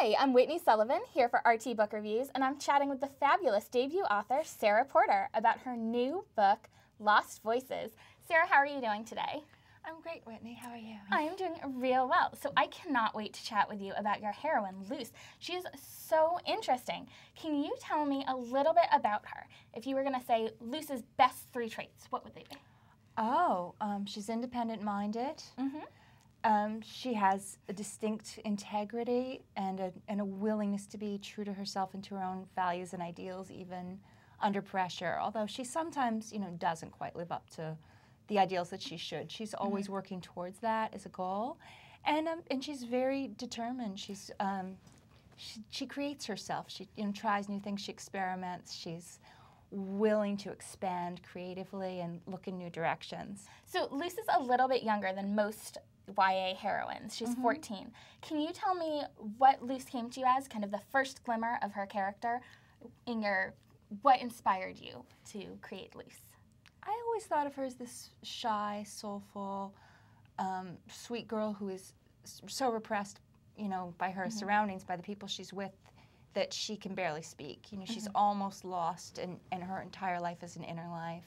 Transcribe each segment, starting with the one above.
Hi, I'm Whitney Sullivan here for RT Book Reviews, and I'm chatting with the fabulous debut author Sarah Porter about her new book, Lost Voices. Sarah, how are you doing today? I'm great, Whitney. How are you? I am doing real well. So I cannot wait to chat with you about your heroine, Luce. She is so interesting. Can you tell me a little bit about her? If you were going to say Luce's best 3 traits, what would they be? She's independent-minded. Mm-hmm. She has a distinct integrity and a willingness to be true to herself and to her own values and ideals, even under pressure. Although she sometimes, doesn't quite live up to the ideals that she should. She's always working towards that as a goal, and she's very determined. She creates herself. She tries new things. She experiments. She's willing to expand creatively and look in new directions. So Luce is a little bit younger than most YA heroines. She's 14. Can you tell me what Luce came to you as, kind of the first glimmer of her character, what inspired you to create Luce? I always thought of her as this shy, soulful, sweet girl who is so repressed, by her surroundings, by the people she's with, that she can barely speak. She's almost lost, and her entire life is an inner life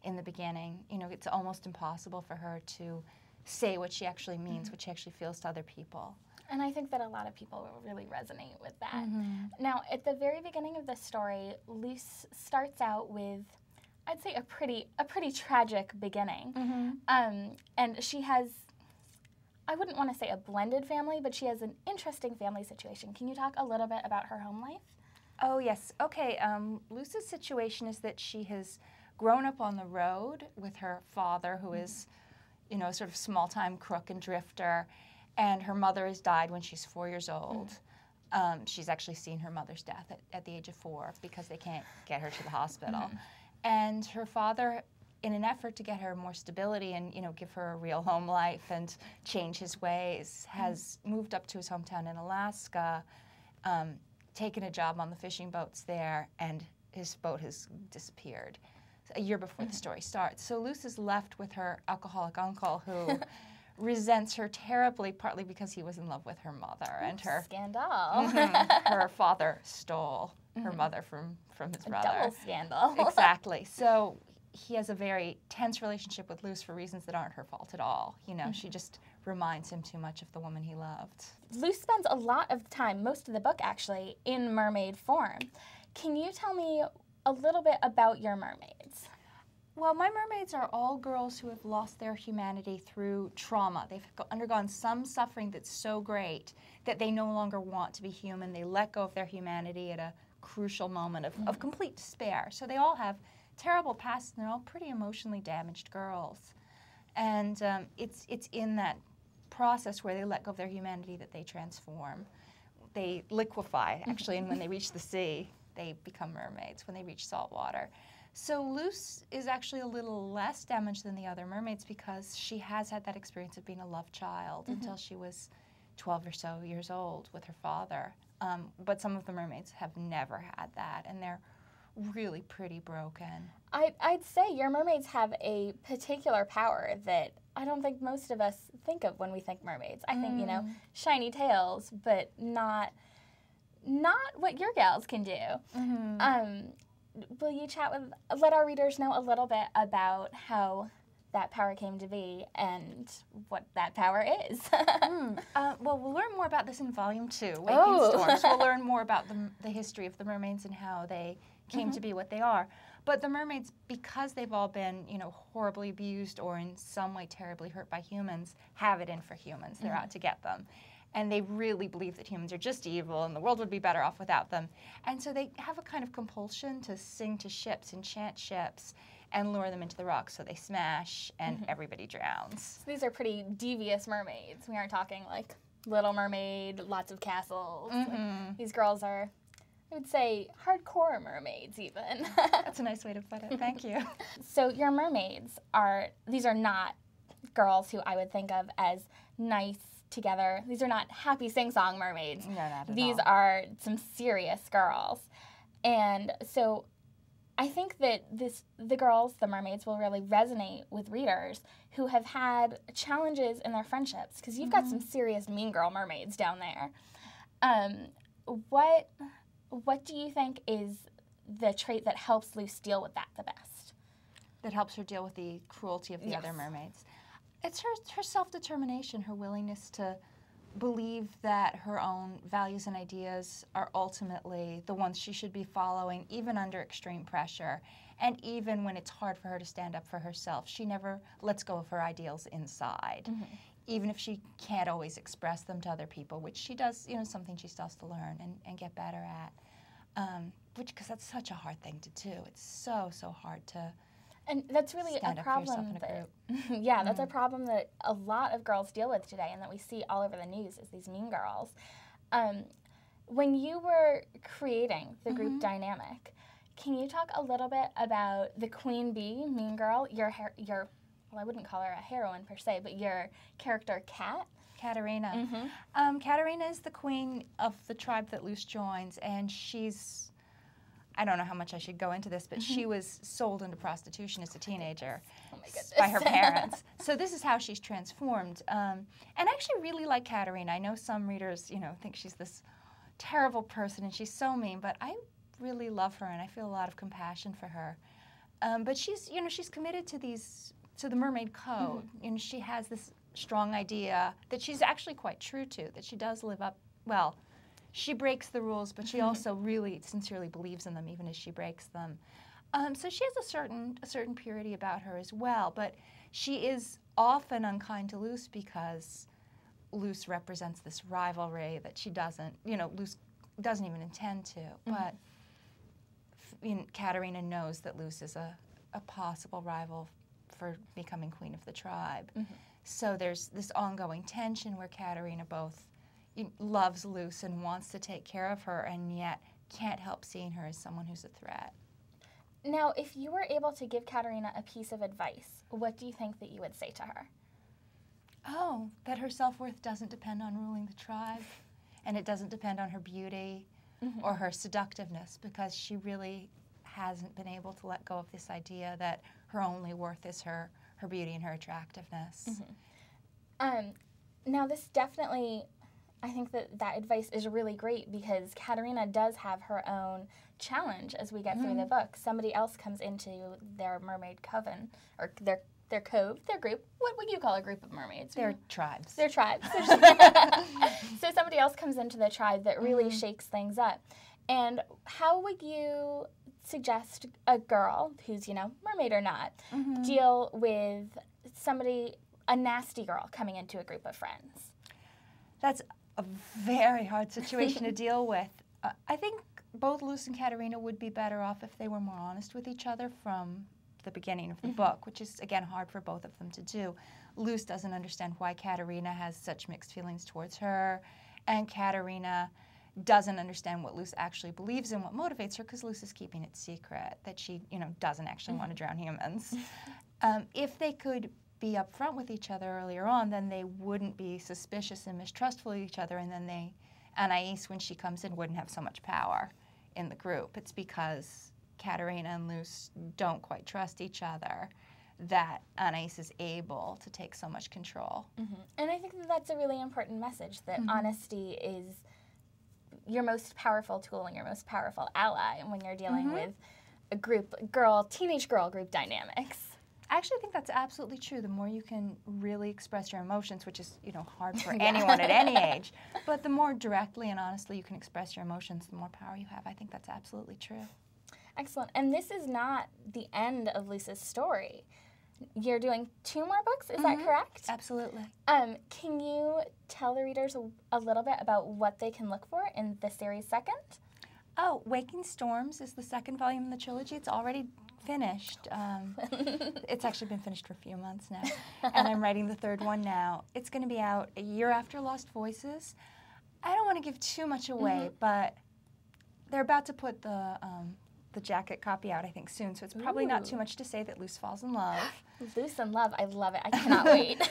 in the beginning. It's almost impossible for her to say what she actually means, what she actually feels to other people. And I think that a lot of people will really resonate with that. Now, at the very beginning of the story, Luce starts out with, I'd say, a pretty tragic beginning. And she has, I wouldn't want to say a blended family, but she has an interesting family situation. Can you talk a little bit about her home life? Oh, yes. Okay, Luce's situation is that she has grown up on the road with her father, who is, a sort of small-time crook and drifter, and her mother has died when she's 4 years old. She's actually seen her mother's death at the age of 4 because they can't get her to the hospital. And her father, in an effort to get her more stability and, give her a real home life and change his ways, has moved up to his hometown in Alaska, taken a job on the fishing boats there, and his boat has disappeared a year before the story starts. So Luce is left with her alcoholic uncle who resents her terribly, partly because he was in love with her mother. And her scandal. Her father stole her mother from his brother. Double scandal. Exactly. So he has a very tense relationship with Luce for reasons that aren't her fault at all. She just reminds him too much of the woman he loved. Luce spends a lot of time, most of the book actually, in mermaid form. Can you tell me a little bit about your mermaids? Well, my mermaids are all girls who have lost their humanity through trauma. They've undergone some suffering that's so great that they no longer want to be human. They let go of their humanity at a crucial moment of complete despair. So they all have terrible pasts, and they're all pretty emotionally damaged girls. And it's in that process where they let go of their humanity that they transform. They liquefy, actually, and when they reach the sea, they become mermaids when they reach salt water. So Luce is actually a little less damaged than the other mermaids because she has had that experience of being a love child until she was 12 or so years old with her father. But some of the mermaids have never had that, and they're really pretty broken. I'd say your mermaids have a particular power that I don't think most of us think of when we think mermaids. I think, shiny tails, but not what your gals can do. Will you let our readers know a little bit about how that power came to be and what that power is? Well, we'll learn more about this in Volume 2, Waking Storms. We'll learn more about the history of the mermaids and how they came to be what they are. But the mermaids, because they've all been, horribly abused or in some way terribly hurt by humans, have it in for humans. They're out to get them. And they really believe that humans are just evil and the world would be better off without them. And so they have a kind of compulsion to sing to ships, enchant ships, and lure them into the rocks so they smash and everybody drowns. So these are pretty devious mermaids. We aren't talking like Little Mermaid, lots of castles. Like, these girls are, I would say, hardcore mermaids even. That's a nice way to put it. Thank you. So your mermaids these are not girls who I would think of as nice together. These are not happy sing-song mermaids. No, not at all. These are some serious girls. And so I think that the mermaids will really resonate with readers who have had challenges in their friendships, because you've got some serious mean girl mermaids down there. What do you think is the trait that helps Luce deal with that the best? That helps her deal with the cruelty of the Yes. other mermaids. It's her self-determination, her willingness to believe that her own values and ideas are ultimately the ones she should be following, even under extreme pressure. And even when it's hard for her to stand up for herself, she never lets go of her ideals inside. Even if she can't always express them to other people, which she does, something she still has to learn and get better at. Because that's such a hard thing to do. It's so hard to And that's really stand a up for yourself problem in a that, group. yeah, that's a problem that a lot of girls deal with today and that we see all over the news is these mean girls. When you were creating the group dynamic, can you talk a little bit about the queen bee, mean girl, your well, I wouldn't call her a heroine per se, but your character Kat? Katerina. Katerina is the queen of the tribe that Luce joins, and she's, I don't know how much I should go into this, but she was sold into prostitution as a teenager Oh my goodness. by her parents. So this is how she's transformed. And I actually really like Katerina. I know some readers, think she's this terrible person and she's so mean, but I really love her and I feel a lot of compassion for her. But she's, she's committed to the mermaid code. She has this strong idea that she's actually quite true to, that she does live up, well, she breaks the rules, but she also really sincerely believes in them, even as she breaks them. So she has a certain purity about her as well, but she is often unkind to Luce because Luce represents this rivalry that she doesn't, Luce doesn't even intend to. But Katerina knows that Luce is a possible rival for becoming queen of the tribe. So there's this ongoing tension where Katerina both loves Luce and wants to take care of her and yet can't help seeing her as someone who's a threat. Now, if you were able to give Katerina a piece of advice, what do you think that you would say to her? Oh, that her self-worth doesn't depend on ruling the tribe, and it doesn't depend on her beauty or her seductiveness, because she really hasn't been able to let go of this idea that her only worth is her beauty and her attractiveness. Now, this definitely, I think that advice is really great because Katerina does have her own challenge as we get through the book. Somebody else comes into their mermaid coven, or their cove, their group. What would you call a group of mermaids? They're tribes. They're tribes. So somebody else comes into the tribe that really shakes things up. And how would you suggest a girl who's, mermaid or not, deal with a nasty girl coming into a group of friends? That's a very hard situation to deal with. I think both Luce and Katerina would be better off if they were more honest with each other from the beginning of the book, which is, again, hard for both of them to do. Luce doesn't understand why Katerina has such mixed feelings towards her, and Katerina doesn't understand what Luce actually believes in, what motivates her, because Luce is keeping it secret, that she, doesn't actually want to drown humans. If they could be upfront with each other earlier on, then they wouldn't be suspicious and mistrustful of each other, and then Anais, when she comes in, wouldn't have so much power in the group. It's because Katerina and Luce don't quite trust each other that Anais is able to take so much control. And I think that's a really important message, that honesty is your most powerful tool and your most powerful ally when you're dealing with a teenage girl group dynamics. I actually think that's absolutely true. The more you can really express your emotions, which is, hard for anyone at any age, but the more directly and honestly you can express your emotions, the more power you have. I think that's absolutely true. Excellent. And this is not the end of Luce's story. You're doing 2 more books, is that correct? Absolutely. Can you tell the readers a little bit about what they can look for in the series second? Oh, Waking Storms is the second volume in the trilogy. It's already finished. It's actually been finished for a few months now, and I'm writing the third one now. It's going to be out a year after Lost Voices. I don't want to give too much away, but they're about to put the jacket copy out, I think, soon, so it's probably not too much to say that Luce falls in love. Luce in love, I love it. I cannot wait.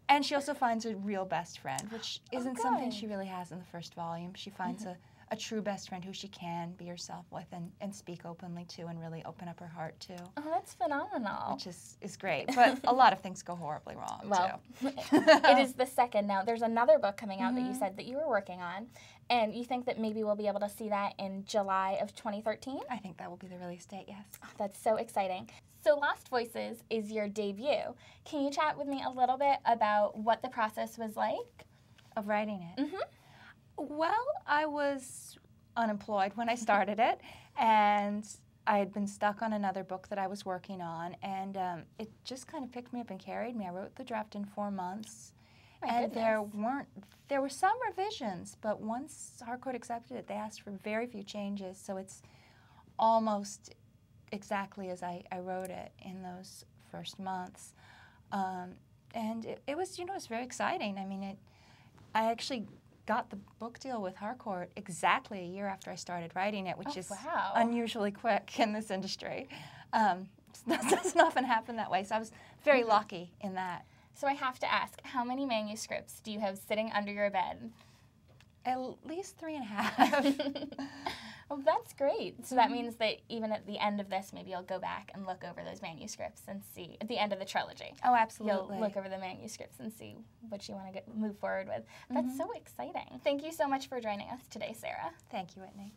And she also finds a real best friend, which isn't something she really has in the first volume. She finds a true best friend who she can be herself with and speak openly to and really open up her heart to. Oh, that's phenomenal. Which is great, but a lot of things go horribly wrong, too. It is the second now. There's another book coming out that you said that you were working on, And you think that maybe we'll be able to see that in July of 2013? I think that will be the release date, yes. Oh, that's so exciting. So Lost Voices is your debut. Can you chat with me a little bit about what the process was like? Of writing it? Mm-hmm. Well, I was unemployed when I started it, and I had been stuck on another book that I was working on, and it just kind of picked me up and carried me. I wrote the draft in 4 months. And there were some revisions, but once Harcourt accepted it, they asked for very few changes, so it's almost exactly as I wrote it in those first months. And it was, it was very exciting. I mean, I actually got the book deal with Harcourt exactly a year after I started writing it, which is unusually quick in this industry. That doesn't often happen that way, so I was very lucky in that. So I have to ask, how many manuscripts do you have sitting under your bed? At least 3.5. Well, that's great. So that means that even at the end of this, maybe you'll go back and look over those manuscripts and see, at the end of the trilogy. Oh, absolutely. You'll look over the manuscripts and see what you want to move forward with. That's so exciting. Thank you so much for joining us today, Sarah. Thank you, Whitney.